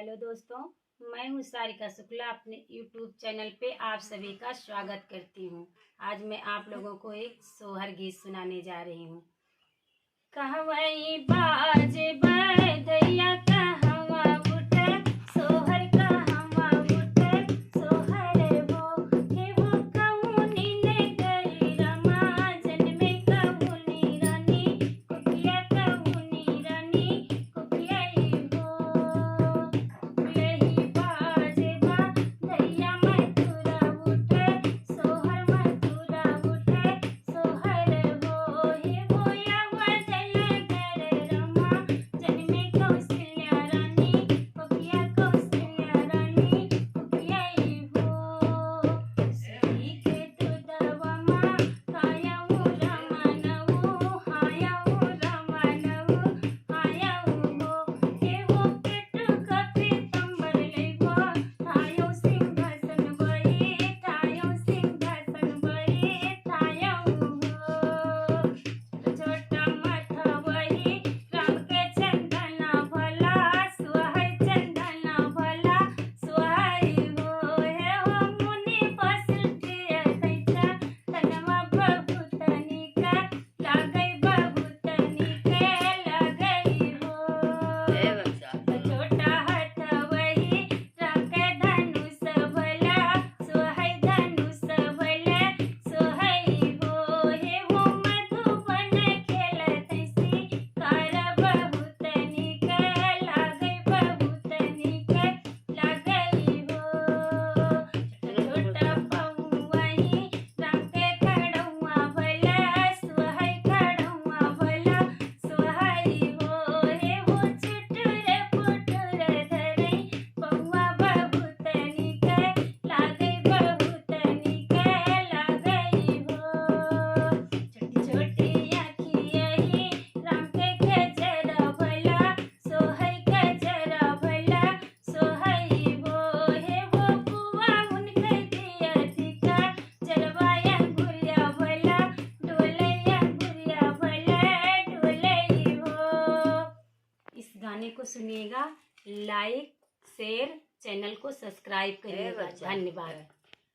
Hello दोस्तों, मैं हूँ सारिका शुक्ला। अपने YouTube चैनल पे आप सभी का स्वागत करती हूँ। आज मैं आप लोगों को एक सोहर गीत सुनाने जा रही हूँ। कहवई बाज बदैया कहवा उठे सोहर कहवा उठे सोहर वो कौनी ने गई रमा जन्मे कौनी रानी कुकिया कौनी रानी कुकिया यही बाज बदैया मथुरा उठे सोहर मथुरा उठे सोहर वो या बदैया रमा जन्मे कौशल्या रानी कुकिया कौशल्या रानी कुकिया सखी के दुधवमा खायऊ रमनऊ हायऊ रमनऊ हायऊ वो पेट कपी तंबर लेवा थायो सिंहासन बई थायो सिंहासन बई थायऊ छोटा माथा वही राम के चंदना भला सुहाई चंदना भला सुहाई हो मुनि फसल प्रिय कैसा तनवा बहुतनी का लागई बहुतनी के लगई हो छोटा हाथ वही राम के धनुष भला सुहाई धनुष भला सुहाई हो मधुबन खेलत सी कार बहुतनी के लागई बहुतनी के लगई हो छोटा पौवही राम के खड़ौआ भला सुहाई खड़ौआ भला सुहाई वो चुटुर पुटुर धरई पौवा बहुतनी के लागई बहुतनी के लगई हो छोटी आँखियही राम के गजरा भला सोहई गजरा भला सोहई वो बुआ उनके दिया दिखा चलवाया गुड़िया भला डोलैया गुड़िया भला डोलई हो। इस गाने को सुनिएगा, लाइक शेयर, चैनल को सब्सक्राइब करिएगा। धन्यवाद।